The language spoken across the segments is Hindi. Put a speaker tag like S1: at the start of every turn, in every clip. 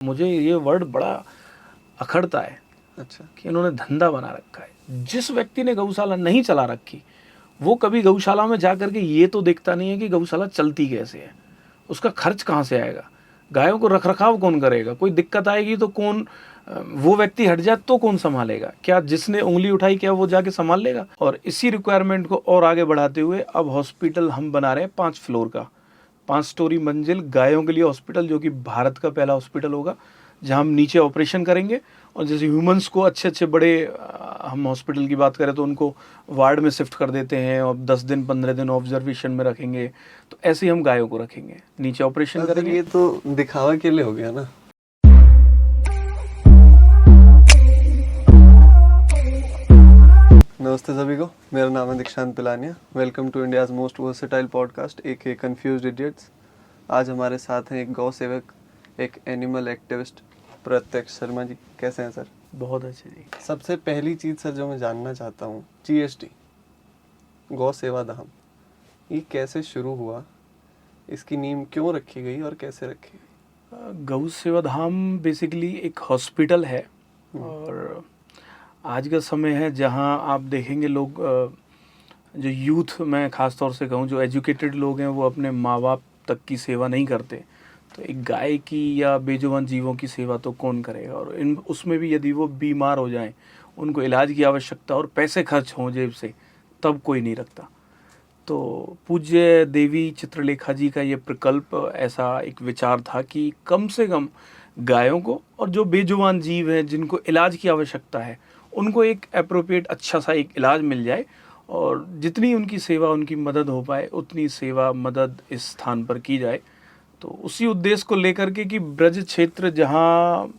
S1: मुझे ये वर्ड बड़ा अखड़ता है।
S2: अच्छा।
S1: कि इन्होंने धंधा बना रखा है। जिस व्यक्ति ने गौशाला नहीं चला रखी वो कभी गौशाला में जा करके ये तो देखता नहीं है कि गौशाला चलती कैसे है, उसका खर्च कहाँ से आएगा, गायों को रखरखाव कौन करेगा, कोई दिक्कत आएगी तो कौन, वो व्यक्ति हट जाए तो कौन संभालेगा, क्या जिसने उंगली उठाई क्या वो जाके संभाल लेगा। और इसी रिक्वायरमेंट को और आगे बढ़ाते हुए अब हॉस्पिटल हम बना रहे हैं 5 फ्लोर का, 5 स्टोरी मंजिल गायों के लिए हॉस्पिटल, जो कि भारत का पहला हॉस्पिटल होगा जहां हम नीचे ऑपरेशन करेंगे और जैसे ह्यूमंस को अच्छे अच्छे बड़े हम हॉस्पिटल की बात करें तो उनको वार्ड में शिफ्ट कर देते हैं और 10 दिन 15 दिन ऑब्जर्वेशन में रखेंगे, तो ऐसे ही हम गायों को रखेंगे, नीचे ऑपरेशन करेंगे।
S2: ये तो दिखावा के लिए हो गया ना। नमस्ते सभी को, मेरा नाम है Dikshant Pilania. Welcome to India's most versatile podcast एक कंफ्यूज्ड इडियट्स। आज हमारे साथ हैं एक गौ सेवक, एक एनिमल एक्टिविस्ट प्रत्यक्ष शर्मा जी। कैसे हैं सर?
S1: बहुत अच्छे जी।
S2: सबसे पहली चीज़ सर जो मैं जानना चाहता हूँ, GST गौ सेवा धाम, ये कैसे शुरू हुआ, इसकी नींव क्यों रखी गई और कैसे रखी गई?
S1: गौ सेवा धाम बेसिकली एक हॉस्पिटल है और आज का समय है जहां आप देखेंगे लोग जो यूथ, मैं ख़ास तौर से कहूँ जो एजुकेटेड लोग हैं वो अपने माँ बाप तक की सेवा नहीं करते, तो एक गाय की या बेजुबान जीवों की सेवा तो कौन करेगा। और इन उसमें भी यदि वो बीमार हो जाएं, उनको इलाज की आवश्यकता और पैसे खर्च हों जेब से, तब कोई नहीं रखता। तो पूज्य देवी चित्रलेखा जी का ये प्रकल्प, ऐसा एक विचार था कि कम से कम गायों को और जो बेजुबान जीव हैं जिनको इलाज की आवश्यकता है उनको एक एप्रोप्रिएट अच्छा सा एक इलाज मिल जाए और जितनी उनकी सेवा उनकी मदद हो पाए उतनी सेवा मदद इस स्थान पर की जाए। तो उसी उद्देश्य को लेकर के कि ब्रज क्षेत्र जहाँ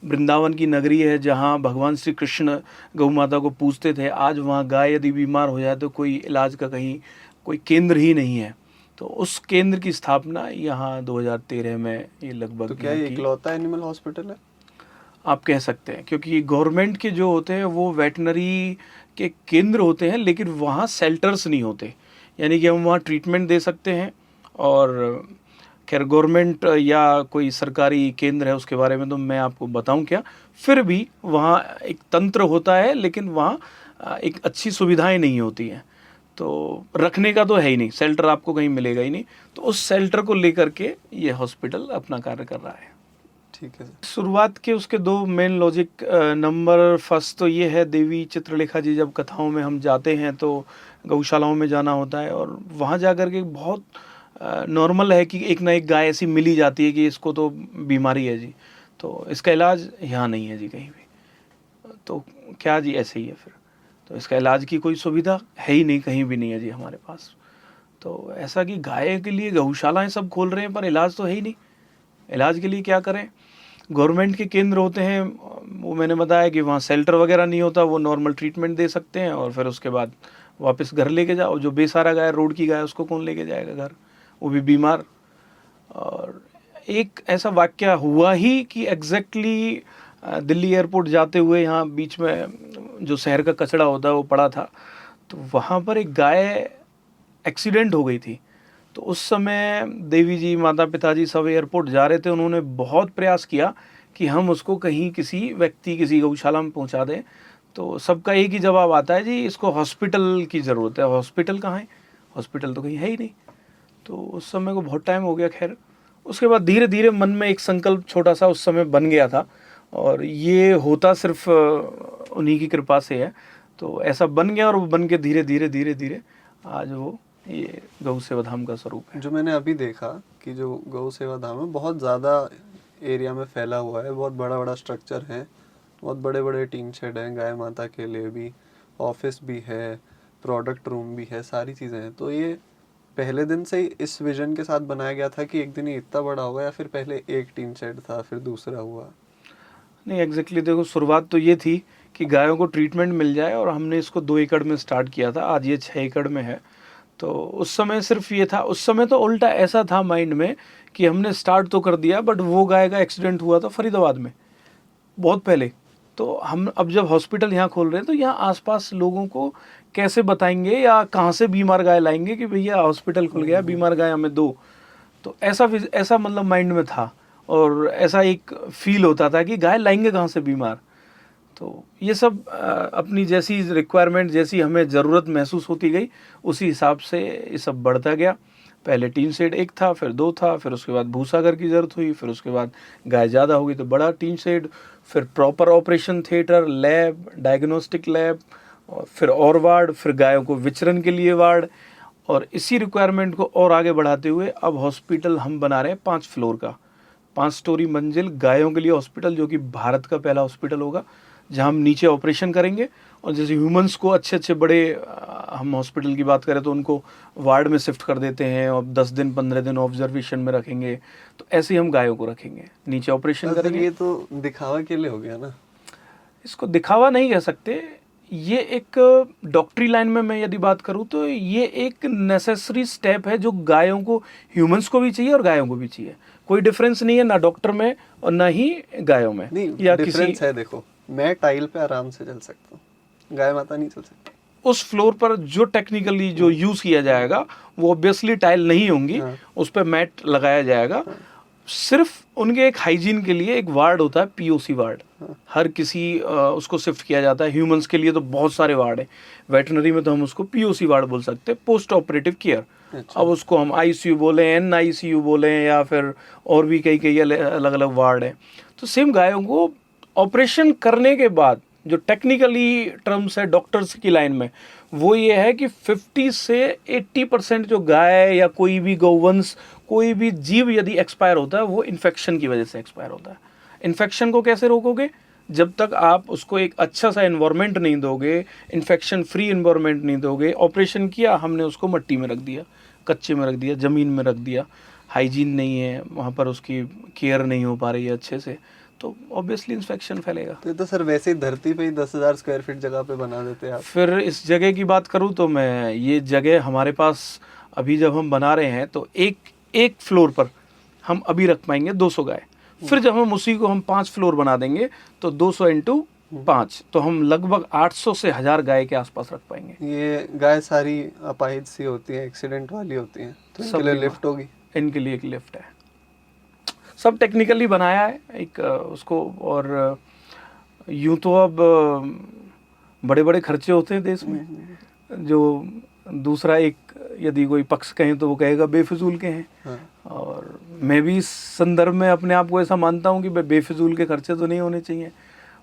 S1: वृंदावन की नगरी है, जहाँ भगवान श्री कृष्ण गौ माता को पूजते थे, आज वहाँ गाय यदि बीमार हो जाए तो कोई इलाज का कहीं कोई केंद्र ही नहीं है। तो उस केंद्र की स्थापना यहाँ 2013 में ये लगभग।
S2: तो क्या ये इकलौता एनिमल हॉस्पिटल है?
S1: आप कह सकते हैं, क्योंकि गवर्नमेंट के जो होते हैं वो वेटनरी के केंद्र होते हैं लेकिन वहाँ सेल्टर्स नहीं होते, यानी कि हम वहाँ ट्रीटमेंट दे सकते हैं। और खैर गवर्नमेंट या कोई सरकारी केंद्र है उसके बारे में तो मैं आपको बताऊं क्या, फिर भी वहाँ एक तंत्र होता है लेकिन वहाँ एक अच्छी सुविधाएं नहीं होती हैं, तो रखने का तो है ही नहीं, शेल्टर आपको कहीं मिलेगा ही नहीं। तो उस शेल्टर को लेकर के ये हॉस्पिटल अपना कार्य कर रहा है।
S2: ठीक है।
S1: शुरुआत के उसके 2 मेन लॉजिक, नंबर फर्स्ट तो ये है, देवी चित्रलेखा जी जब कथाओं में हम जाते हैं तो गौशालाओं में जाना होता है और वहाँ जा कर के बहुत नॉर्मल है कि एक ना एक गाय ऐसी मिली जाती है कि इसको तो बीमारी है जी, तो इसका इलाज यहाँ नहीं है जी कहीं भी, तो क्या जी ऐसे ही है फिर, तो इसका इलाज की कोई सुविधा है ही नहीं, कहीं भी नहीं है जी हमारे पास। तो ऐसा कि गाय के लिए गौशालाएं सब खोल रहे हैं पर इलाज तो है ही नहीं, इलाज के लिए क्या करें। गवर्नमेंट के केंद्र होते हैं, वो मैंने बताया कि वहाँ शेल्टर वगैरह नहीं होता, वो नॉर्मल ट्रीटमेंट दे सकते हैं और फिर उसके बाद वापस घर लेके जाओ। जो बेसहारा गाय, रोड की गाय, उसको कौन लेके जाएगा घर, वो भी बीमार। और एक ऐसा वाकया हुआ ही कि एग्जैक्टली दिल्ली एयरपोर्ट जाते हुए यहाँ बीच में जो शहर का कचरा होता है वो पड़ा था, तो वहाँ पर एक गाय एक्सीडेंट हो गई थी। तो उस समय देवी जी, माता पिताजी सब एयरपोर्ट जा रहे थे, उन्होंने बहुत प्रयास किया कि हम उसको कहीं किसी व्यक्ति, किसी गौशाला में पहुंचा दें। तो सबका एक ही जवाब आता है जी इसको हॉस्पिटल की ज़रूरत है। हॉस्पिटल कहाँ है, हॉस्पिटल तो कहीं है ही नहीं। तो उस समय को बहुत टाइम हो गया। खैर उसके बाद धीरे धीरे मन में एक संकल्प छोटा सा उस समय बन गया था और ये होता सिर्फ उन्हीं की कृपा से है। तो ऐसा बन गया और वो बन के धीरे धीरे धीरे धीरे आज वो ये गौ सेवा धाम का स्वरूप है।
S2: जो मैंने अभी देखा कि जो गौ सेवा धाम है बहुत ज़्यादा एरिया में फैला हुआ है, बहुत बड़ा बड़ा स्ट्रक्चर है, बहुत बड़े बड़े टीन शेड हैं, गाय माता के लिए भी ऑफिस भी है, प्रोडक्ट रूम भी है, सारी चीज़ें हैं। तो ये पहले दिन से ही इस विजन के साथ बनाया गया था कि एक दिन ये इतना बड़ा होगा, या फिर पहले एक टीन शेड था फिर दूसरा हुआ?
S1: नहीं, एग्जैक्टली देखो, शुरुआत तो ये थी कि गायों को ट्रीटमेंट मिल जाए और हमने इसको 2 एकड़ में स्टार्ट किया था, आज ये 6 एकड़ में है। तो उस समय सिर्फ ये था, उस समय तो उल्टा ऐसा था माइंड में कि हमने स्टार्ट तो कर दिया बट वो गाय का एक्सीडेंट हुआ था फरीदाबाद में बहुत पहले। तो हम अब जब हॉस्पिटल यहाँ खोल रहे हैं तो यहाँ आसपास लोगों को कैसे बताएंगे या कहाँ से बीमार गाय लाएंगे कि भैया हॉस्पिटल खुल गया, बीमार गाय हमें दो। तो ऐसा मतलब माइंड में था। और ऐसा एक फील होता था कि गाय लाएंगे कहाँ से बीमार। तो ये सब अपनी जैसी रिक्वायरमेंट, जैसी हमें ज़रूरत महसूस होती गई, उसी हिसाब से ये सब बढ़ता गया। पहले टीन शेड एक था, फिर दो था, फिर उसके बाद भूसाघर की ज़रूरत हुई, फिर उसके बाद गाय ज़्यादा हो गई तो बड़ा टीन शेड, फिर proper operation theatre, lab, diagnostic lab, और फिर और वार्ड, फिर गायों को विचरण के लिए वार्ड। और इसी रिक्वायरमेंट को और आगे बढ़ाते हुए अब हॉस्पिटल हम बना रहे हैं 5 फ्लोर का, 5 स्टोरी मंजिल गायों के लिए हॉस्पिटल, जो कि भारत का पहला हॉस्पिटल होगा, जहाँ हम नीचे ऑपरेशन करेंगे और जैसे ह्यूमंस को अच्छे अच्छे बड़े हम हॉस्पिटल की बात करें तो उनको वार्ड में शिफ्ट कर देते हैं और 10 दिन 15 दिन ऑब्जर्वेशन में रखेंगे, तो ऐसे ही हम गायों को रखेंगे, नीचे ऑपरेशन
S2: सर
S1: करेंगे।
S2: ये तो दिखावा के लिए हो गया ना?
S1: इसको दिखावा नहीं कह सकते, ये एक डॉक्टरी लाइन में मैं यदि बात करूँ तो ये एक नेसेसरी स्टेप है जो गायों को, ह्यूमंस को भी चाहिए और गायों को भी चाहिए। कोई डिफरेंस नहीं है ना डॉक्टर में और ना ही गायों में।
S2: नहीं,
S1: या
S2: डिफरेंस है। देखो, मैं टाइल पे आराम से चल सकता हूँ, गाय माता नहीं चल सकती।
S1: उस फ्लोर पर जो टेक्निकली जो यूज़ किया जाएगा वो ऑब्वियसली टाइल नहीं होंगी,
S2: हाँ।
S1: उस पर मैट लगाया जाएगा। सिर्फ उनके एक हाइजीन के लिए एक वार्ड होता है, पीओसी वार्ड, हर किसी उसको शिफ्ट किया जाता है। ह्यूमंस के लिए तो बहुत सारे वार्ड हैं, वेटनरी में तो हम उसको पीओसी वार्ड बोल सकते हैं, पोस्ट ऑपरेटिव केयर।
S2: अच्छा।
S1: अब उसको हम आईसीयू बोलें, एनआईसीयू बोलें, या फिर और भी कई कई अलग अलग वार्ड हैं। तो सेम गायों को ऑपरेशन करने के बाद जो टेक्निकली टर्म्स है डॉक्टर्स की लाइन में, वो ये है कि 50 से 80% जो गाय या कोई भी गौवंश, कोई भी जीव यदि एक्सपायर होता है वो इन्फेक्शन की वजह से एक्सपायर होता है। इन्फेक्शन को कैसे रोकोगे? जब तक आप उसको एक अच्छा सा एनवायरनमेंट नहीं दोगे, इन्फेक्शन फ्री एनवायरनमेंट नहीं दोगे। ऑपरेशन किया हमने, उसको मिट्टी में रख दिया, कच्चे में रख दिया, ज़मीन में रख दिया, हाइजीन नहीं है वहाँ पर, उसकी केयर नहीं हो पा रही है अच्छे से, तो ऑब्वियसली इन्फेक्शन फैलेगा।
S2: तो ये तो सर वैसे ही धरती पे ही 10,000 स्क्वायर फीट जगह पे बना देते हैं आप।
S1: फिर इस जगह की बात करूँ तो मैं, ये जगह हमारे पास अभी जब हम बना रहे हैं तो एक फ्लोर पर हम अभी रख पाएंगे 200 गाय। फिर जब हम उसी को हम 5 फ्लोर बना देंगे तो 200 इंटू 5, तो हम लगभग 800 से 1000 गाय के आसपास रख पाएंगे।
S2: ये गाय सारी अपाहिज सी होती है, एक्सीडेंट वाली होती हैं, तो इनके लिए लिफ्ट होगी?
S1: इनके लिए एक लिफ्ट है, सब टेक्निकली बनाया है एक उसको। और यूँ तो अब बड़े बड़े खर्चे होते हैं देश में, जो दूसरा एक यदि कोई पक्ष कहें तो वो कहेगा बेफिजूल के हैं।
S2: हाँ।
S1: और मैं भी इस संदर्भ में अपने आप को ऐसा मानता हूँ कि बेफिजूल के खर्चे तो नहीं होने चाहिए,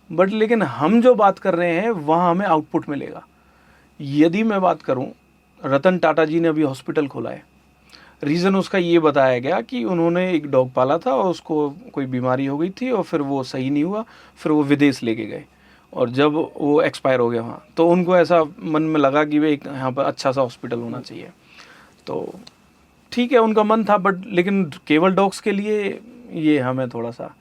S1: बट लेकिन हम जो बात कर रहे हैं वहाँ हमें आउटपुट मिलेगा। यदि मैं बात करूँ, रतन टाटा जी ने अभी हॉस्पिटल खोला है, रीज़न उसका ये बताया गया कि उन्होंने एक डॉग पाला था और उसको कोई बीमारी हो गई थी और फिर वो सही नहीं हुआ, फिर वो विदेश लेके गए और जब वो एक्सपायर हो गया वहाँ, तो उनको ऐसा मन में लगा कि वे एक यहाँ पर अच्छा सा हॉस्पिटल होना चाहिए। तो ठीक है, उनका मन था, बट लेकिन केवल डॉग्स के लिए ये हमें थोड़ा सा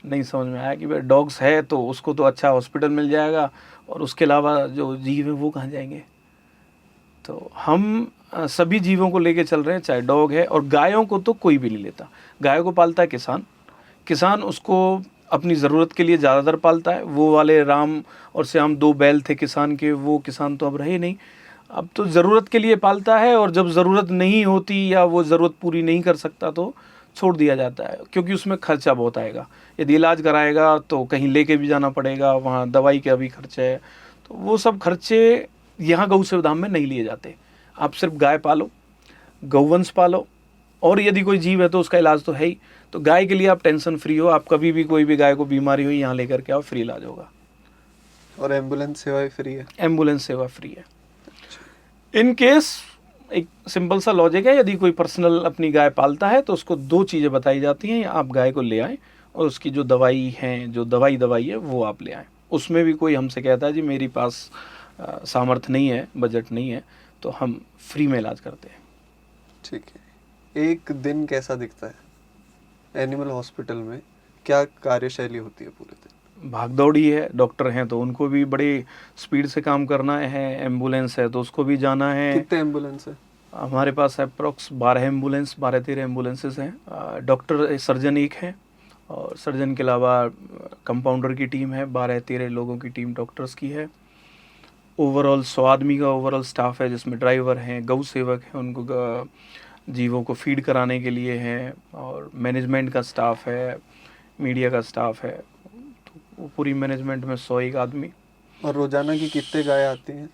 S1: नहीं समझ में आया कि भाई डॉग्स है तो उसको तो अच्छा हॉस्पिटल मिल जाएगा और उसके अलावा जो जीव है वो कहाँ जाएंगे। तो हम सभी जीवों को लेके चल रहे हैं, चाहे डॉग है, और गायों को तो कोई भी नहीं लेता। गायों को पालता है किसान, किसान उसको अपनी ज़रूरत के लिए ज़्यादातर पालता है। वो वाले राम और श्याम 2 बैल थे किसान के, वो किसान तो अब रहे नहीं, अब तो ज़रूरत के लिए पालता है, और जब ज़रूरत नहीं होती या वो ज़रूरत पूरी नहीं कर सकता तो छोड़ दिया जाता है, क्योंकि उसमें खर्चा बहुत आएगा। यदि इलाज कराएगा तो कहीं लेके भी जाना पड़ेगा, वहाँ दवाई का भी खर्चा है, तो वो सब खर्चे यहाँ गौ सेवाधाम में नहीं लिए जाते। आप सिर्फ गाय पालो, गौवंश पालो, और यदि कोई जीव है तो उसका इलाज तो है ही। तो गाय के लिए आप टेंशन फ्री हो, आप कभी भी कोई भी गाय को बीमारी हुई यहाँ लेकर के आओ, फ्री इलाज होगा।
S2: और एम्बुलेंस सेवा भी फ्री है?
S1: एम्बुलेंस सेवा फ्री है। इन केस एक सिंपल सा लॉजिक है, यदि कोई पर्सनल अपनी गाय पालता है तो उसको 2 चीज़ें बताई जाती हैं, आप गाय को ले आएँ और उसकी जो दवाई है, जो दवाई है वो आप ले आएँ। उसमें भी कोई हमसे कहता है जी मेरे पास सामर्थ्य नहीं है, बजट नहीं है, तो हम फ्री में इलाज करते हैं।
S2: ठीक है। एक दिन कैसा दिखता है एनिमल हॉस्पिटल में? क्या कार्यशैली होती है पूरे दिन?
S1: भागदौड़ी है, डॉक्टर हैं तो उनको भी बड़ी स्पीड से काम करना है, एम्बुलेंस है तो उसको भी जाना है।
S2: कितने एम्बुलेंस है
S1: हमारे पास? अप्रॉक्स 12 एम्बुलेंस, 12-13 एम्बुलेंसेस हैं। डॉक्टर सर्जन एक हैं, और सर्जन के अलावा कंपाउंडर की टीम है, 12-13 लोगों की टीम डॉक्टर्स की है। ओवरऑल 100 आदमी का ओवरऑल स्टाफ है, जिसमें ड्राइवर हैं, गौ सेवक हैं, उनको जीवों को फीड कराने के लिए हैं, और मैनेजमेंट का स्टाफ है, मीडिया का स्टाफ है, तो वो पूरी मैनेजमेंट में 101 आदमी।
S2: और रोजाना की कितने गाय आती हैं?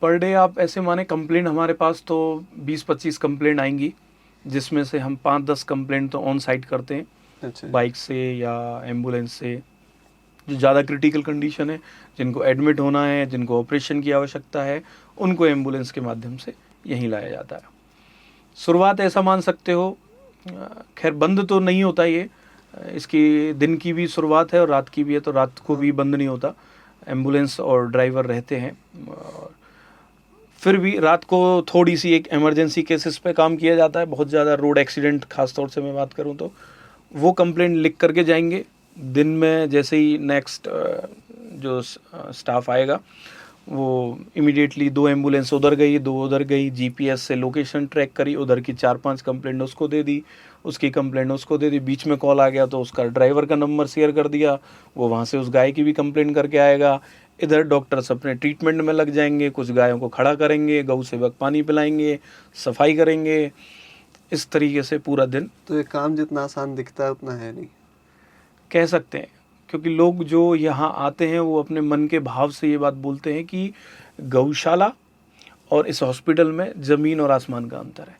S1: पर डे आप ऐसे माने कंप्लेंट हमारे पास तो 20-25 कंप्लेंट आएंगी, जिसमें से हम 5-10 कंप्लेंट तो ऑन साइट करते हैं,
S2: अच्छा।
S1: बाइक से या एम्बुलेंस से। जो ज़्यादा क्रिटिकल कंडीशन है, जिनको एडमिट होना है, जिनको ऑपरेशन की आवश्यकता है, उनको एम्बुलेंस के माध्यम से यहीं लाया जाता है। शुरुआत ऐसा मान सकते हो, खैर बंद तो नहीं होता ये, इसकी दिन की भी शुरुआत है और रात की भी है, तो रात को भी बंद नहीं होता, एम्बुलेंस और ड्राइवर रहते हैं। और फिर भी रात को थोड़ी सी एक इमरजेंसी केसेस पे काम किया जाता है, बहुत ज़्यादा रोड एक्सीडेंट खास तौर से मैं बात करूँ तो वो कंप्लेंट लिख करके जाएंगे। दिन में जैसे ही नेक्स्ट जो स्टाफ आएगा, वो इमीडिएटली 2 एम्बुलेंस उधर गई, 2 उधर गई, जीपीएस से लोकेशन ट्रैक करी, उधर की 4-5 कंप्लेंट उसको दे दी, उसकी कंप्लेंट उसको दे दी, बीच में कॉल आ गया तो उसका ड्राइवर का नंबर शेयर कर दिया, वो वहाँ से उस गाय की भी कंप्लेंट करके आएगा। इधर डॉक्टर्स अपने ट्रीटमेंट में लग जाएंगे, कुछ गायों को खड़ा करेंगे, गौ सेवक पानी पिलाएंगे, सफाई करेंगे, इस तरीके से पूरा दिन।
S2: तो ये काम जितना आसान दिखता है उतना है नहीं,
S1: कह सकते हैं, क्योंकि लोग जो यहाँ आते हैं वो अपने मन के भाव से ये बात बोलते हैं कि गौशाला और इस हॉस्पिटल में ज़मीन और आसमान का अंतर है।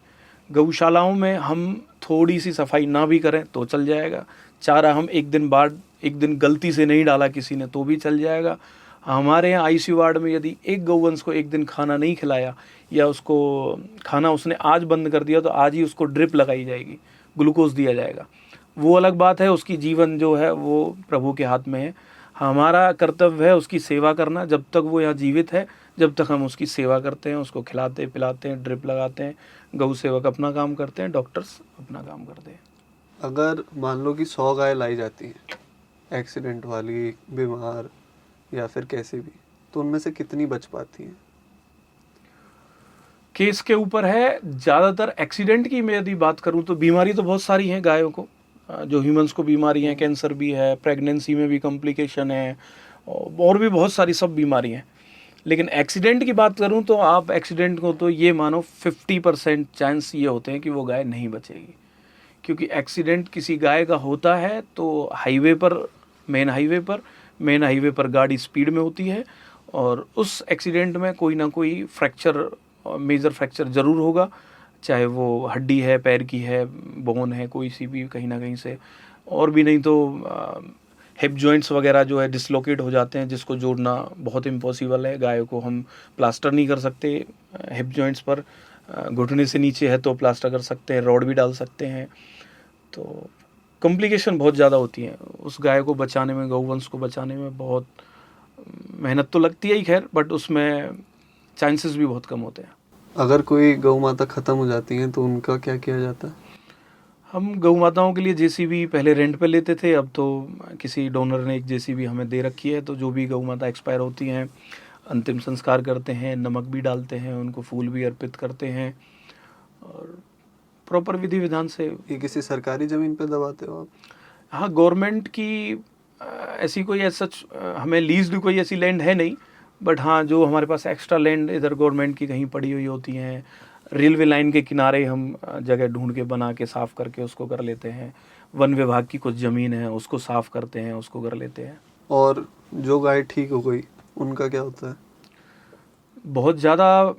S1: गौशालाओं में हम थोड़ी सी सफाई ना भी करें तो चल जाएगा, चारा हम एक दिन गलती से नहीं डाला किसी ने तो भी चल जाएगा। हमारे यहाँ आईसीयू वार्ड में यदि एक गौवंश को एक दिन खाना नहीं खिलाया, या उसको खाना उसने आज बंद कर दिया, तो आज ही उसको ड्रिप लगाई जाएगी, ग्लूकोज दिया जाएगा। वो अलग बात है, उसकी जीवन जो है वो प्रभु के हाथ में है। हमारा कर्तव्य है उसकी सेवा करना, जब तक वो यहाँ जीवित है, जब तक हम उसकी सेवा करते हैं, उसको खिलाते पिलाते हैं, ड्रिप लगाते हैं, गौ सेवक अपना काम करते हैं, डॉक्टर्स अपना काम करते हैं।
S2: अगर मान लो कि 100 गाय लाई जाती हैं, एक्सीडेंट वाली, बीमार या फिर कैसी भी, तो उनमें से कितनी बच पाती हैं?
S1: केस के ऊपर है। ज़्यादातर एक्सीडेंट की मैं यदि बात करूं तो बीमारी तो बहुत सारी हैं गायों को, जो ह्यूमंस को बीमारी हैं, कैंसर भी है, प्रेगनेंसी में भी कॉम्प्लिकेशन है, और भी बहुत सारी सब बीमारी हैं। लेकिन एक्सीडेंट की बात करूं तो आप एक्सीडेंट को तो ये मानो 50% चांस ये होते हैं कि वो गाय नहीं बचेगी, क्योंकि एक्सीडेंट किसी गाय का होता है तो हाईवे पर, मेन हाईवे पर गाड़ी स्पीड में होती है, और उस एक्सीडेंट में कोई ना कोई फ्रैक्चर, मेजर फ्रैक्चर ज़रूर होगा, चाहे वो हड्डी है, पैर की है, बोन है, कोई सी भी कहीं ना कहीं से, और भी नहीं तो हिप जॉइंट्स वगैरह जो है डिसलोकेट हो जाते हैं, जिसको जोड़ना बहुत इम्पॉसिबल है। गायों को हम प्लास्टर नहीं कर सकते हिप जॉइंट्स पर, घुटने से नीचे है तो प्लास्टर कर सकते हैं, रॉड भी डाल सकते हैं, तो कॉम्प्लिकेशन बहुत ज़्यादा होती हैं। उस गाय को बचाने में, गौवंश को बचाने में बहुत मेहनत तो लगती है ही, खैर, बट उसमें चांसेस भी बहुत कम होते हैं।
S2: अगर कोई गौ माता ख़त्म हो जाती हैं तो उनका क्या किया जाता है?
S1: हम गौ माताओं के लिए जेसीबी पहले रेंट पे लेते थे, अब तो किसी डोनर ने एक जेसीबी हमें दे रखी है, तो जो भी गौ माता एक्सपायर होती हैं, अंतिम संस्कार करते हैं, नमक भी डालते हैं, उनको फूल भी अर्पित करते हैं, और प्रॉपर विधि विधान से।
S2: ये किसी सरकारी ज़मीन पे दबाते हो आप?
S1: हाँ, गवर्नमेंट की ऐसी कोई सच हमें लीज्ड कोई ऐसी लैंड है नहीं, बट हाँ, जो हमारे पास एक्स्ट्रा लैंड इधर गवर्नमेंट की कहीं पड़ी हुई होती हैं, रेलवे लाइन के किनारे हम जगह ढूंढ के बना के साफ़ करके उसको कर लेते हैं। वन विभाग की कुछ ज़मीन है, उसको साफ़ करते हैं, उसको कर लेते हैं।
S2: और जो गाय ठीक हो गई उनका क्या होता है?
S1: बहुत ज़्यादा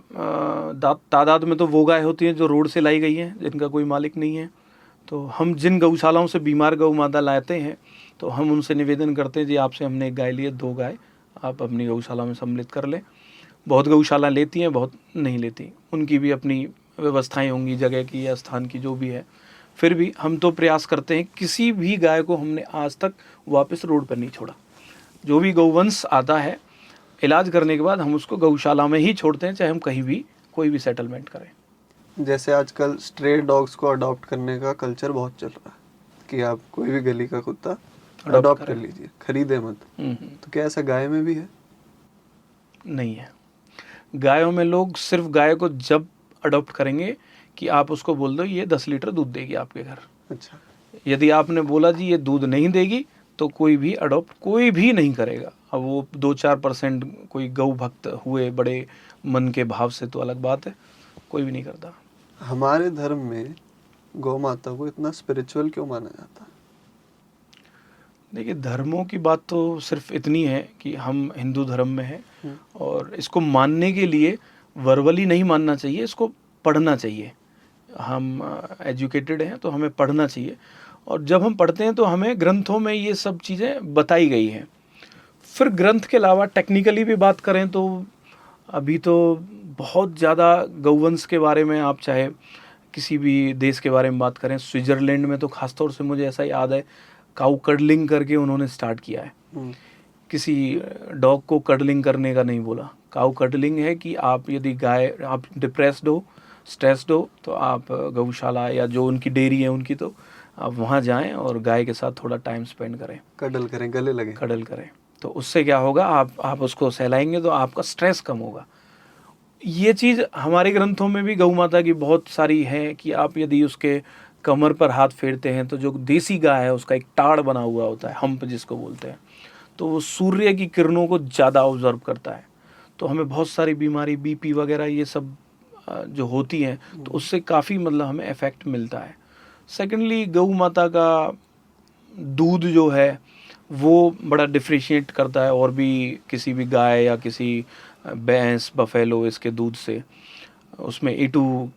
S1: तादाद में तो वो गाय होती हैं जो रोड से लाई गई हैं, जिनका कोई मालिक नहीं है। तो हम जिन गौशालाओं से बीमार गौ माता लाते हैं, तो हम उनसे निवेदन करते हैं, जी आपसे हमने एक गाय ली है, 2 गाय आप अपनी गौशाला में सम्मिलित कर लें। बहुत गौशाला लेती हैं, बहुत नहीं लेती, उनकी भी अपनी व्यवस्थाएं होंगी, जगह की या स्थान की जो भी है। फिर भी हम तो प्रयास करते हैं, किसी भी गाय को हमने आज तक वापस रोड पर नहीं छोड़ा। जो भी गौवंश आता है, इलाज करने के बाद हम उसको गौशाला में ही छोड़ते हैं, चाहे हम कहीं भी कोई भी सेटलमेंट करें।
S2: जैसे आजकल स्ट्रे डॉग्स को अडॉप्ट करने का कल्चर बहुत चल रहा है कि आप कोई भी गली का कुत्ता अडॉप्ट कर लीजिए, खरीदे मत। तो क्या ऐसा गाय में भी है?
S1: नहीं है। गायों में लोग सिर्फ गाय को जब अडॉप्ट करेंगे कि आप उसको बोल दो ये 10 लीटर दूध देगी आपके घर।
S2: अच्छा।
S1: यदि आपने बोला जी ये दूध नहीं देगी, तो कोई भी अडॉप्ट कोई भी नहीं करेगा। अब वो 2-4% कोई गौ भक्त हुए बड़े मन के भाव से तो अलग बात है, कोई भी नहीं करता।
S2: हमारे धर्म में गौ माता को इतना स्पिरिचुअल क्यों माना जाता है?
S1: देखिए, धर्मों की बात तो सिर्फ इतनी है कि हम हिंदू धर्म में हैं और इसको मानने के लिए वर्बली नहीं मानना चाहिए, इसको पढ़ना चाहिए। हम एजुकेटेड हैं तो हमें पढ़ना चाहिए, और जब हम पढ़ते हैं तो हमें ग्रंथों में ये सब चीज़ें बताई गई हैं। फिर ग्रंथ के अलावा टेक्निकली भी बात करें तो अभी तो बहुत ज़्यादा गौवंश के बारे में, आप चाहे किसी भी देश के बारे में बात करें, स्विट्ज़रलैंड में तो ख़ासतौर से मुझे ऐसा याद है, काऊ कडलिंग करके उन्होंने स्टार्ट किया है। किसी डॉग को कडलिंग करने का नहीं बोला, काऊ कडलिंग है कि आप यदि गाय, आप डिप्रेस्ड हो, स्ट्रेस्ड हो, तो आप गौशाला या जो उनकी डेयरी है उनकी, तो आप वहाँ जाएं और गाय के साथ थोड़ा टाइम स्पेंड करें,
S2: कडल करें, गले लगे।
S1: कडल करें। तो उससे क्या होगा, आप उसको सहलाएंगे तो आपका स्ट्रेस कम होगा। ये चीज़ हमारे ग्रंथों में भी गौ माता की बहुत सारी है कि आप यदि उसके कमर पर हाथ फेरते हैं तो जो देसी गाय है उसका एक टाड़ बना हुआ होता है, हम्प जिसको बोलते हैं, तो वो सूर्य की किरणों को ज़्यादा ऑब्जर्व करता है। तो हमें बहुत सारी बीमारी, बीपी वगैरह ये सब जो होती हैं, तो उससे काफ़ी मतलब हमें इफ़ेक्ट मिलता है। सेकेंडली, गौ माता का दूध जो है वो बड़ा डिफ्रेशिएट करता है और भी किसी भी गाय या किसी भैंस, बफेलो, इसके दूध से। उसमें A2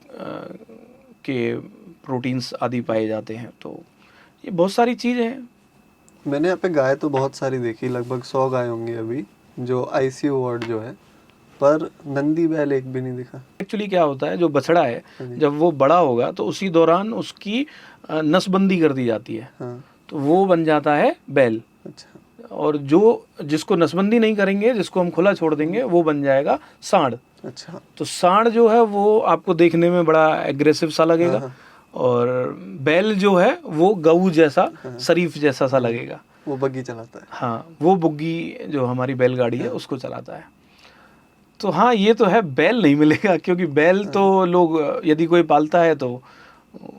S1: के प्रोटीन्स आदि पाए जाते हैं। तो ये बहुत सारी चीज़ें हैं।
S2: मैंने यहाँ पे गाय तो बहुत सारी देखी, लगभग 100 गाय होंगी अभी जो ICU वार्ड जो है, पर नंदी बैल एक भी नहीं दिखा।
S1: एक्चुअली क्या होता है, जो बछड़ा है जब वो बड़ा होगा तो उसी दौरान उसकी नसबंदी कर दी जाती है, तो वो बन जाता है बैल।
S2: अच्छा।
S1: और जो जिसको नसबंदी नहीं करेंगे, जिसको हम खुला छोड़ देंगे, वो बन जाएगा सांड।
S2: अच्छा।
S1: तो सांड जो है वो आपको देखने में बड़ा एग्रेसिव सा लगेगा, और बैल जो है वो गऊ जैसा, शरीफ जैसा सा लगेगा।
S2: वो बग्गी चलाता है।
S1: हाँ, वो बुग्गी जो हमारी बैलगाड़ी है उसको चलाता है। तो हाँ, ये तो है, बैल नहीं मिलेगा, क्योंकि बैल तो लोग यदि कोई पालता है तो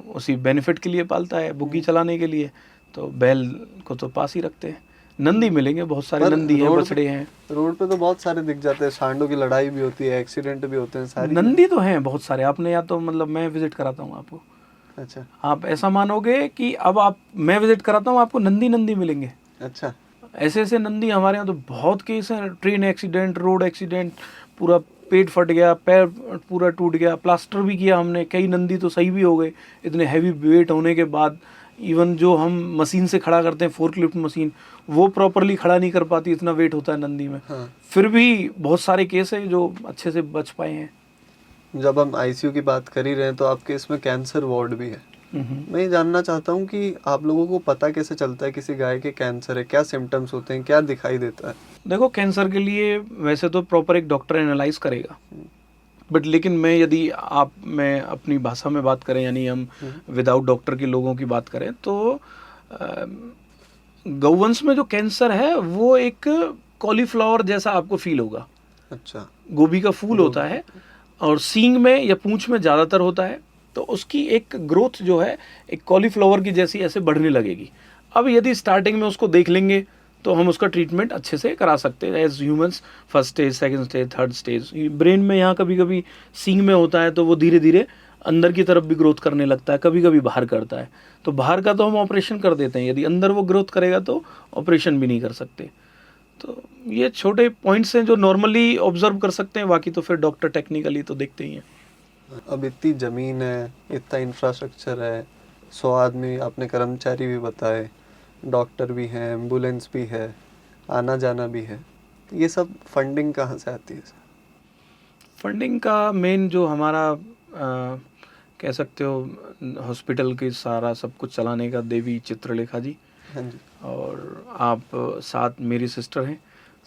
S1: उसी बेनिफिट के लिए पालता है, बुग्गी चलाने के लिए, तो बैल को तो पास ही रखते हैं। नंदी मिलेंगे, बहुत सारे नंदी हैं, बछड़े हैं।
S2: रोड पे तो बहुत सारे दिख जाते हैं, सांडों की लड़ाई भी होती है, एक्सीडेंट भी होते हैं, सारी
S1: नंदी तो हैं बहुत सारे। आपने, या तो मतलब मैं विजिट कराता हूँ आपको।
S2: अच्छा।
S1: आप ऐसा मानोगे कि अब मैं विजिट कराता हूँ, आपको नंदी मिलेंगे।
S2: अच्छा।
S1: ऐसे ऐसे नंदी हमारे यहाँ तो बहुत केस हैं। ट्रेन एक्सीडेंट, रोड एक्सीडेंट, पूरा पेट फट गया, पैर पूरा टूट गया, प्लास्टर भी किया हमने। कई नंदी तो सही भी हो गए इतने हैवी वेट होने के बाद। इवन जो हम मशीन से खड़ा करते हैं, फोर्कलिफ्ट मशीन, वो प्रॉपरली खड़ा नहीं कर पाती, इतना वेट होता है नंदी में। फिर भी बहुत सारे केस हैं जो अच्छे से बच पाए हैं।
S2: जब हम ICU की बात कर ही रहे हैं तो आपके इसमें कैंसर वार्ड भी है। मैं ये जानना चाहता हूँ कि आप लोगों को पता कैसे चलता है किसी गाय के कैंसर है, क्या सिम्टम्स होते हैं, क्या दिखाई देता है?
S1: देखो, कैंसर के लिए वैसे तो प्रॉपर एक डॉक्टर एनालाइज करेगा, बट लेकिन मैं अपनी भाषा में बात करें, यानी हम विदाउट डॉक्टर के लोगों की बात करें, तो गौवंश में जो कैंसर है वो एक कॉलीफ्लावर जैसा आपको फील होगा।
S2: अच्छा।
S1: गोभी का फूल होता है और सींग में या पूंछ में ज़्यादातर होता है, तो उसकी एक ग्रोथ जो है एक कॉलीफ्लावर की जैसी ऐसे बढ़ने लगेगी। अब यदि स्टार्टिंग में उसको देख लेंगे तो हम उसका ट्रीटमेंट अच्छे से करा सकते हैं as humans. First stage, second stage, third stage. Brain में यहाँ कभी कभी सींग में होता है तो वो धीरे धीरे अंदर की तरफ भी ग्रोथ करने लगता है, कभी कभी बाहर करता है। तो बाहर का तो हम ऑपरेशन कर देते हैं, यदि अंदर वो ग्रोथ करेगा तो ऑपरेशन भी नहीं कर सकते। तो ये छोटे पॉइंट्स हैं जो नॉर्मली ऑब्जर्व कर सकते हैं, बाकी तो फिर डॉक्टर टेक्निकली तो देखते ही हैं।
S2: अब इतनी ज़मीन है, इतना इंफ्रास्ट्रक्चर है, 100 आदमी, आपने कर्मचारी भी बताए, डॉक्टर भी हैं, एम्बुलेंस भी है, आना जाना भी है, ये सब फंडिंग कहाँ से आती है?
S1: फंडिंग का मेन जो हमारा कह सकते हो हॉस्पिटल के सारा सब कुछ चलाने का देवी चित्रलेखा जी।
S2: हाँ जी।
S1: और आप साथ मेरी सिस्टर हैं,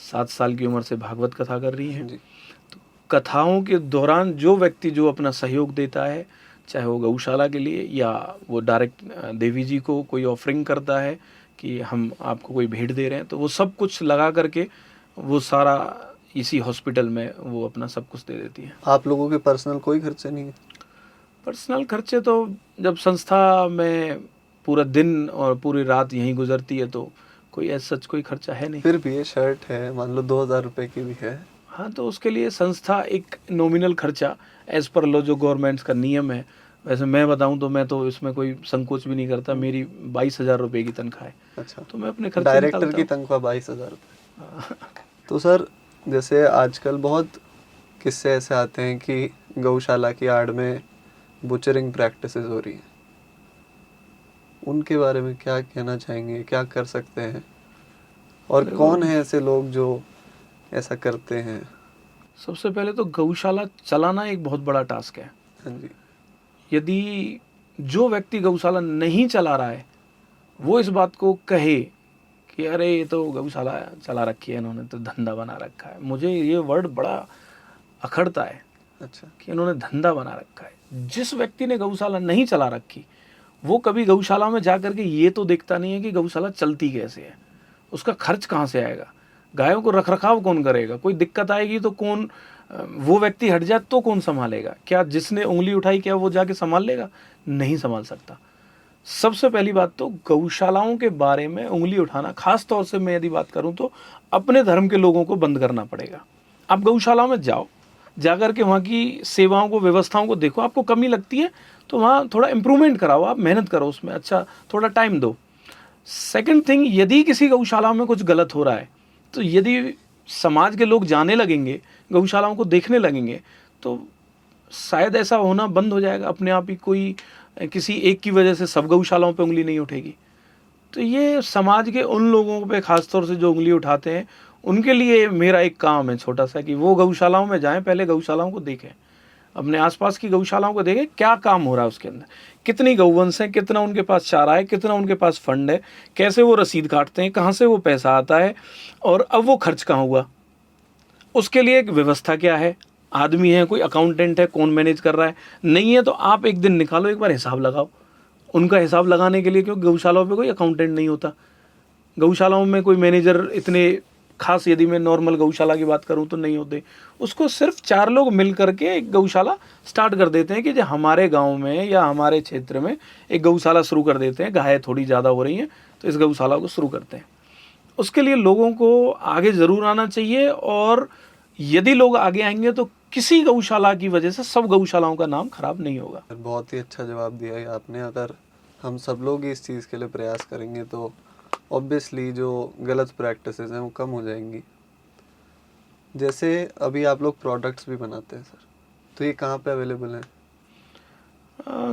S1: 7 साल की उम्र से भागवत कथा कर रही हैं। तो कथाओं के दौरान जो व्यक्ति जो अपना सहयोग देता है, चाहे वो गौशाला के लिए या वो डायरेक्ट देवी जी को कोई ऑफरिंग करता है कि हम आपको कोई भेंट दे रहे हैं, तो वो सब कुछ लगा करके वो सारा इसी हॉस्पिटल में वो अपना सब कुछ दे देती है।
S2: आप लोगों के पर्सनल कोई खर्चे नहीं है?
S1: पर्सनल खर्चे तो जब संस्था में पूरा दिन और पूरी रात यहीं गुजरती है तो कोई ऐसा सच कोई खर्चा है नहीं।
S2: फिर भी ये शर्ट है, मान लो 2000 रुपये की भी है।
S1: हाँ, तो उसके लिए संस्था एक नॉमिनल खर्चा एज पर लो जो गवर्नमेंट का नियम है वैसे मैं बताऊं तो मैं तो इसमें कोई संकोच भी नहीं करता, मेरी 22,000 रुपये की तनख्वाह है,
S2: अच्छा,
S1: तो मैं अपने खर्चे
S2: डायरेक्टर
S1: निकालता
S2: की
S1: हूँ।
S2: तनख्वाह 22,000 रुपये। तो सर, जैसे आजकल बहुत किस्से ऐसे आते हैं कि गौशाला की आड़ में बुचरिंग प्रैक्टिसेस हो रही हैं, उनके बारे में क्या कहना चाहेंगे, क्या कर सकते हैं, और
S1: देखो,
S2: कौन है ऐसे लोग जो ऐसा करते हैं?
S1: सबसे पहले तो गौशाला चलाना एक बहुत बड़ा टास्क है।
S2: हाँ जी।
S1: यदि जो व्यक्ति गौशाला नहीं चला रहा है वो इस बात को कहे कि अरे ये तो गौशाला चला रखी है इन्होंने, तो धंधा बना रखा है, मुझे ये वर्ड बड़ा अखड़ता है
S2: अच्छा।
S1: कि इन्होंने धंधा बना रखा है। जिस व्यक्ति ने गौशाला नहीं चला रखी वो कभी गौशाला में जा करके ये तो देखता नहीं है कि गौशाला चलती कैसे है, उसका खर्च कहाँ से आएगा, गायों को रख रखाव कौन करेगा, कोई दिक्कत आएगी तो कौन, वो व्यक्ति हट जाए तो कौन संभालेगा, क्या जिसने उंगली उठाई क्या वो जाके संभाल लेगा? नहीं संभाल सकता। सबसे पहली बात तो गौशालाओं के बारे में उंगली उठाना, खास तौर से मैं यदि बात करूं तो अपने धर्म के लोगों को बंद करना पड़ेगा। आप गौशालाओं में जाओ, जाकर के वहाँ की सेवाओं को, व्यवस्थाओं को देखो, आपको कमी लगती है तो वहाँ थोड़ा इम्प्रूवमेंट कराओ, आप मेहनत करो उसमें, अच्छा थोड़ा टाइम दो। सेकंड थिंग, यदि किसी गौशाला में कुछ गलत हो रहा है तो यदि समाज के लोग जाने लगेंगे, गौशालाओं को देखने लगेंगे, तो शायद ऐसा होना बंद हो जाएगा अपने आप ही। कोई किसी एक की वजह से सब गौशालाओं पे उंगली नहीं उठेगी। तो ये समाज के उन लोगों पे खास तौर से जो उंगली उठाते हैं, उनके लिए मेरा एक काम है छोटा सा कि वो गौशालाओं में जाएं, पहले गौशालाओं को देखें, अपने आसपास की गौशालाओं को देखें क्या काम हो रहा है उसके अंदर, कितनी गौवंश है, कितना उनके पास चारा है, कितना उनके पास फंड है, कैसे वो रसीद काटते हैं, कहाँ से वो पैसा आता है, और अब वो खर्च कहाँ हुआ, उसके लिए एक व्यवस्था क्या है, आदमी है, कोई अकाउंटेंट है, कौन मैनेज कर रहा है। नहीं है तो आप एक दिन निकालो, एक बार हिसाब लगाओ। उनका हिसाब लगाने के लिए, क्योंकि गौशालाओं पे कोई अकाउंटेंट नहीं होता, गौशालाओं में कोई मैनेजर इतने खास, यदि मैं नॉर्मल गौशाला की बात करूं तो नहीं होते। उसको सिर्फ 4 लोग मिल करके एक गौशाला स्टार्ट कर देते हैं कि जो हमारे गांव में या हमारे क्षेत्र में एक गौशाला शुरू कर देते हैं, गाय थोड़ी ज़्यादा हो रही हैं तो इस गौशाला को शुरू करते हैं। उसके लिए लोगों को आगे ज़रूर आना चाहिए, और यदि लोग आगे आएंगे तो किसी गौशाला की वजह से सब गौशालाओं का नाम खराब नहीं होगा।
S2: बहुत ही अच्छा जवाब दिया है आपने। अगर हम सब लोग इस चीज़ के लिए प्रयास करेंगे तो ऑब्वियसली जो गलत प्रैक्टिसेस हैं वो कम हो जाएंगी। जैसे अभी आप लोग प्रोडक्ट्स भी बनाते हैं सर, तो ये कहाँ पे अवेलेबल हैं?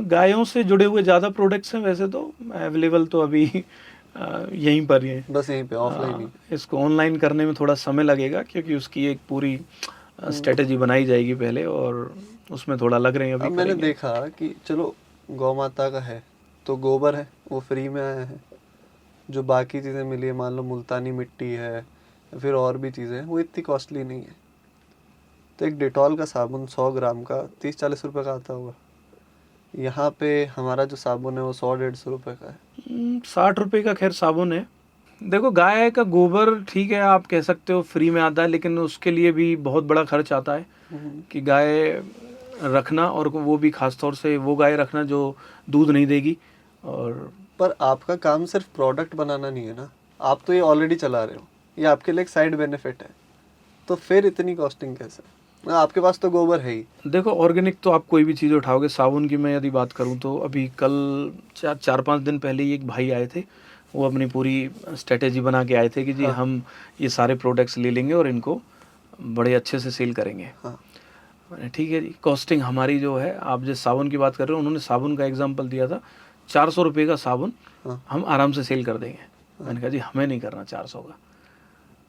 S1: गायों से जुड़े हुए ज़्यादा प्रोडक्ट्स हैं, वैसे तो अवेलेबल तो अभी यहीं पर ही है।
S2: बस यहीं पे ऑफलाइन ही?
S1: इसको ऑनलाइन करने में थोड़ा समय लगेगा, क्योंकि उसकी एक पूरी स्ट्रेटेजी बनाई जाएगी पहले, और उसमें थोड़ा लग रहे हैं अभी
S2: अब मैंने
S1: करेंगे।
S2: देखा कि चलो गौ माता का है तो गोबर है वो फ्री में आया है, जो बाकी चीज़ें मिली है, मान लो मुल्तानी मिट्टी है या फिर और भी चीज़ें हैं, वो इतनी कॉस्टली नहीं है। तो एक डिटॉल का साबुन 100 ग्राम का 30-40 रुपए का आता होगा। यहाँ पे हमारा जो साबुन है वो 100-150 रुपए का है।
S1: 60 रुपये का खैर साबुन है। देखो, गाय का गोबर ठीक है, आप कह सकते हो फ्री में आता है, लेकिन उसके लिए भी बहुत बड़ा खर्च आता है कि गाय रखना, और वो भी खास तौर से वो गाय रखना जो दूध नहीं देगी। और
S2: पर आपका काम सिर्फ प्रोडक्ट बनाना नहीं है ना, आप तो ये ऑलरेडी चला रहे हो, ये आपके लिए एक साइड बेनिफिट है, तो फिर इतनी कॉस्टिंग कैसे? आपके पास तो गोबर है ही।
S1: देखो, ऑर्गेनिक तो आप कोई भी चीज़ उठाओगे। साबुन की मैं यदि बात करूं तो अभी कल 4-5 दिन पहले ही एक भाई आए थे, वो अपनी पूरी स्ट्रेटेजी बना के आए थे कि जी
S2: हाँ।
S1: हम ये सारे प्रोडक्ट्स ले लेंगे और इनको बड़े अच्छे से सेल करेंगे।
S2: हाँ।
S1: मैंने ठीक है जी, कॉस्टिंग हमारी जो है, आप जिस साबुन की बात कर रहे हो, उन्होंने साबुन का एग्जांपल दिया था, 400 रुपये का साबुन
S2: हाँ।
S1: हम आराम से सेल कर देंगे। मैंने कहा जी हमें नहीं करना 400 का,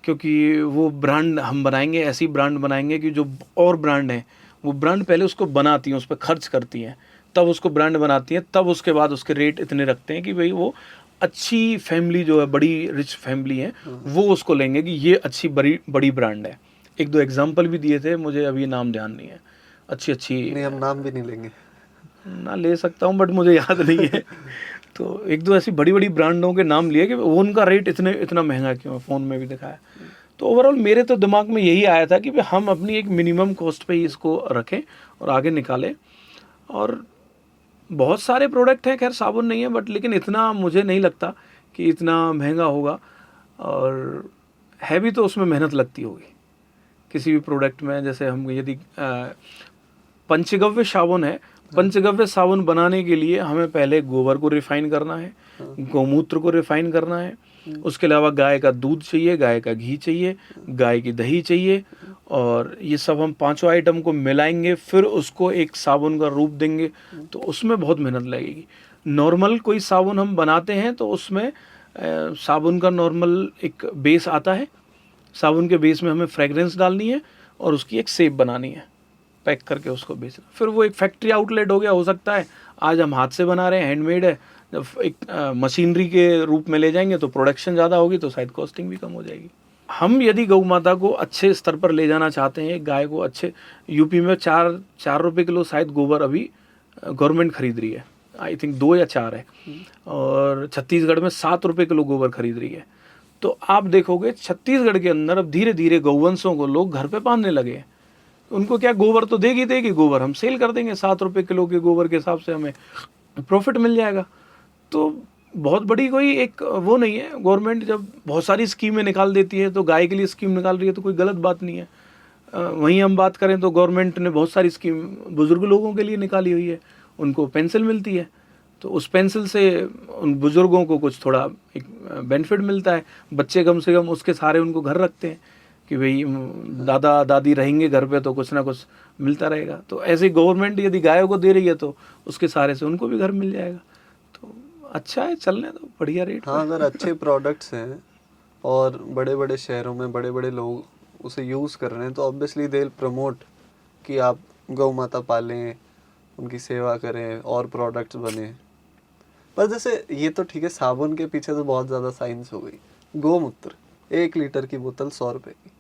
S1: क्योंकि वो ब्रांड हम बनाएंगे, ऐसी ब्रांड बनाएंगे कि जो और ब्रांड है वो ब्रांड पहले उसको बनाती हैं, उस पर खर्च करती हैं, तब उसको ब्रांड बनाती हैं, तब उसके बाद उसके रेट इतने रखते हैं कि भाई वो अच्छी फैमिली जो है, बड़ी रिच फैमिली है, वो उसको लेंगे कि ये अच्छी बड़ी बड़ी ब्रांड है। 1-2 एग्जाम्पल भी दिए थे, मुझे अभी नाम ध्यान नहीं है। अच्छी
S2: नहीं, हम नाम भी नहीं लेंगे।
S1: ना ले सकता हूँ बट मुझे याद नहीं है। तो 1-2 ऐसी बड़ी बड़ी ब्रांडों के नाम लिए कि वो उनका रेट इतना महंगा क्यों है, फ़ोन में भी दिखाया। तो ओवरऑल मेरे तो दिमाग में यही आया था कि भाई हम अपनी एक मिनिमम कॉस्ट पे ही इसको रखें और आगे निकालें। और बहुत सारे प्रोडक्ट हैं, खैर साबुन नहीं है बट, लेकिन इतना मुझे नहीं लगता कि इतना महंगा होगा, और है भी तो उसमें मेहनत लगती होगी किसी भी प्रोडक्ट में। जैसे हम यदि पंचगव्य साबुन है, पंचगव्य साबुन बनाने के लिए हमें पहले गोबर को रिफाइन करना है, गौमूत्र को रिफाइन करना है, उसके अलावा गाय का दूध चाहिए, गाय का घी चाहिए, गाय की दही चाहिए, और ये सब हम पांचों आइटम को मिलाएंगे, फिर उसको एक साबुन का रूप देंगे। तो उसमें बहुत मेहनत लगेगी। नॉर्मल कोई साबुन हम बनाते हैं तो उसमें साबुन का नॉर्मल एक बेस आता है, साबुन के बेस में हमें फ्रेगरेंस डालनी है और उसकी एक शेप बनानी है, पैक करके उसको बेचना। फिर वो एक फैक्ट्री आउटलेट हो गया। हो सकता है आज हम हाथ से बना रहे हैं, हैंडमेड है, जब एक मशीनरी के रूप में ले जाएंगे तो प्रोडक्शन ज़्यादा होगी, तो शायद कॉस्टिंग भी कम हो जाएगी। हम यदि गौ माता को अच्छे स्तर पर ले जाना चाहते हैं, गाय को अच्छे, यूपी में 4 रुपये किलो शायद गोबर अभी गवर्नमेंट खरीद रही है, आई थिंक 2 या 4 है, और छत्तीसगढ़ में 7 रुपये किलो गोबर खरीद रही है। तो आप देखोगे छत्तीसगढ़ के अंदर अब धीरे धीरे गौवंशों को लोग घर पे पालने लगे हैं। उनको क्या, गोबर तो देगी गोबर हम सेल कर देंगे, 7 रुपये किलो के गोबर के हिसाब से हमें प्रॉफिट मिल जाएगा। तो बहुत बड़ी कोई एक वो नहीं है। गवर्नमेंट जब बहुत सारी स्कीमें निकाल देती है, तो गाय के लिए स्कीम निकाल रही है तो कोई गलत बात नहीं है। वहीं हम बात करें तो गवर्नमेंट ने बहुत सारी स्कीम बुज़ुर्ग लोगों के लिए निकाली हुई है, उनको पेंसिल मिलती है, तो उस पेंसिल से उन बुज़ुर्गों को कुछ थोड़ा एक बेनिफिट मिलता है। बच्चे कम से कम उसके सहारे उनको घर रखते हैं कि भाई दादा दादी रहेंगे घर पे तो कुछ ना कुछ मिलता रहेगा। तो ऐसे गवर्नमेंट यदि गायों को दे रही है तो उसके सहारे से उनको भी घर मिल जाएगा। तो अच्छा है, चलने दो, बढ़िया रेट।
S2: हाँ, अगर अच्छे प्रोडक्ट्स हैं और बड़े बड़े शहरों में बड़े बड़े लोग उसे यूज़ कर रहे हैं तो ऑब्वियसली दे प्रमोट कि आप गौ माता पालें, उनकी सेवा करें और प्रोडक्ट्स बने। पर जैसे ये तो ठीक है, साबुन के पीछे तो बहुत ज़्यादा साइंस हो गई। गोमूत्र 1 लीटर की बोतल 100 रुपये की।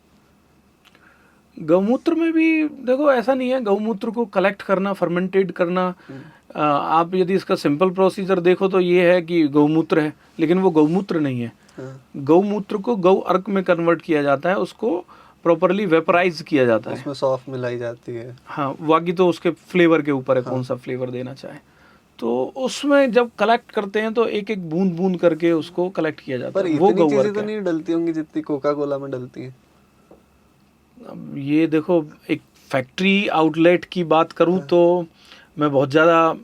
S1: गौमूत्र में भी देखो ऐसा नहीं है, गौमूत्र को कलेक्ट करना, फर्मेंटेड करना, आप यदि इसका सिंपल प्रोसीजर देखो तो ये है कि गौमूत्र है, लेकिन वो गौमूत्र नहीं है। गौमूत्र को गौ अर्क में कन्वर्ट किया जाता है, उसको प्रॉपरली वेपराइज किया जाता है,
S2: उसमें सौंफ मिलाई जाती है।
S1: हाँ, बाकी तो उसके फ्लेवर के ऊपर है, कौन सा फ्लेवर देना चाहे। तो उसमें जब कलेक्ट करते हैं तो एक एक बूंद बूंद करके उसको कलेक्ट किया जाता
S2: पर
S1: है। वो
S2: इतनी
S1: गौ
S2: चीजें
S1: अर्क
S2: तो
S1: है।
S2: नहीं डलती होंगी जितनी कोका कोला में डलती हैं।
S1: अब ये देखो, एक फैक्ट्री आउटलेट की बात करूं तो मैं बहुत ज़्यादा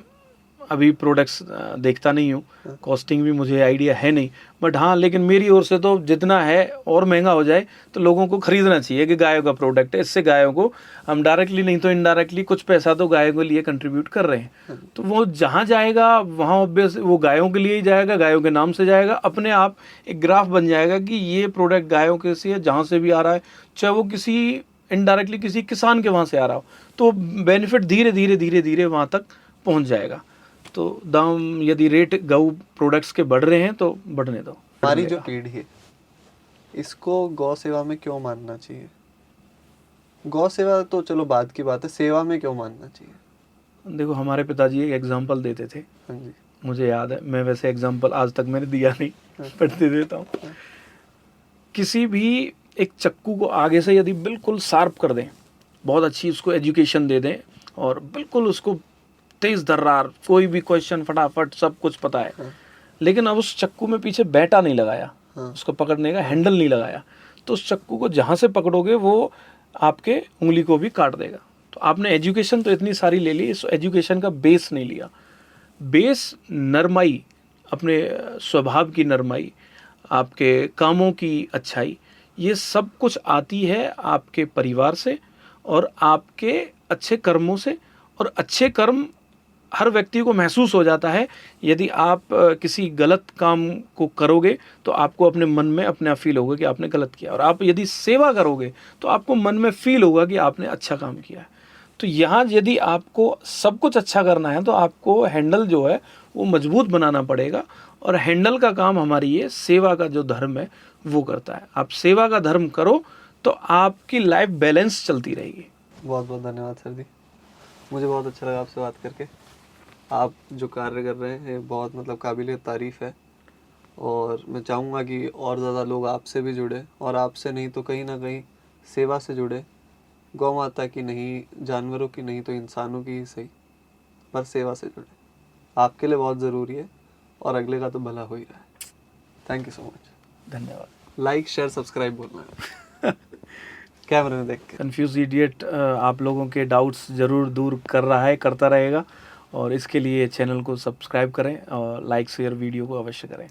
S1: अभी प्रोडक्ट्स देखता नहीं हूँ, कॉस्टिंग भी मुझे आइडिया है नहीं, बट हाँ, लेकिन मेरी ओर से तो जितना है और महंगा हो जाए तो लोगों को खरीदना चाहिए कि गायों का प्रोडक्ट है, इससे गायों को हम डायरेक्टली नहीं तो इनडायरेक्टली कुछ पैसा तो गायों के लिए कंट्रीब्यूट कर रहे हैं। तो वो जहाँ जाएगा वहाँ ऑब्वियस वो गायों के लिए ही जाएगा, गायों के नाम से जाएगा, अपने आप एक ग्राफ बन जाएगा कि ये प्रोडक्ट गायों के से है, जहाँ से भी आ रहा है, चाहे वो किसी इनडायरेक्टली किसी किसान के वहाँ से आ रहा हो, तो बेनिफिट धीरे धीरे धीरे धीरे वहाँ तक पहुँच जाएगा। तो दाम यदि रेट गौ प्रोडक्ट्स के बढ़ रहे हैं तो बढ़ने दो।
S2: हमारी जो पीढ़ी है इसको गौ सेवा में क्यों मानना चाहिए? गौ सेवा तो चलो बाद की बात है, सेवा में क्यों मानना चाहिए?
S1: देखो, हमारे पिताजी एक एग्जांपल देते थे,
S2: हाँ जी,
S1: मुझे याद है, मैं वैसे एग्जांपल आज तक मैंने दिया नहीं, बट दे देता हूँ। किसी भी एक चक्कू को आगे से यदि बिल्कुल शार्प कर दें, बहुत अच्छी उसको एजुकेशन दे दें और बिल्कुल उसको तेज दर्रार, कोई भी क्वेश्चन फटाफट सब कुछ पता है, लेकिन अब उस चक्कू में पीछे बैटा नहीं लगाया, उसको पकड़ने का हैंडल नहीं लगाया, तो उस चक्कू को जहाँ से पकड़ोगे वो आपके उंगली को भी काट देगा। तो आपने एजुकेशन तो इतनी सारी ले ली, इस एजुकेशन का बेस नहीं लिया। बेस नरमाई, अपने स्वभाव की नरमाई, आपके कामों की अच्छाई, ये सब कुछ आती है आपके परिवार से और आपके अच्छे कर्मों से। और अच्छे कर्म हर व्यक्ति को महसूस हो जाता है। यदि आप किसी गलत काम को करोगे तो आपको अपने मन में अपने आप फील होगा कि आपने गलत किया, और आप यदि सेवा करोगे तो आपको मन में फील होगा कि आपने अच्छा काम किया है। तो यहाँ यदि आपको सब कुछ अच्छा करना है तो आपको हैंडल जो है वो मजबूत बनाना पड़ेगा, और हैंडल का काम हमारी ये सेवा का जो धर्म है वो करता है। आप सेवा का धर्म करो तो आपकी लाइफ बैलेंस चलती रहेगी।
S2: बहुत बहुत धन्यवाद सर जी, मुझे बहुत अच्छा लगा आपसे बात करके। आप जो कार्य कर रहे हैं बहुत मतलब काबिल तारीफ़ है, और मैं चाहूँगा कि और ज़्यादा लोग आपसे भी जुड़े, और आपसे नहीं तो कहीं ना कहीं सेवा से जुड़े। गौ माता की नहीं, जानवरों की नहीं तो इंसानों की ही सही, पर सेवा से जुड़े। आपके लिए बहुत ज़रूरी है और अगले का तो भला हो ही रहा है। Thank you so much.
S1: धन्यवाद।
S2: लाइक शेयर सब्सक्राइब बोलना है कैमरे में देख के।
S1: कन्फ्यूज इडियट आप लोगों के डाउट्स ज़रूर दूर कर रहा है, करता रहेगा, और इसके लिए चैनल को सब्सक्राइब करें और लाइक शेयर वीडियो को अवश्य करें।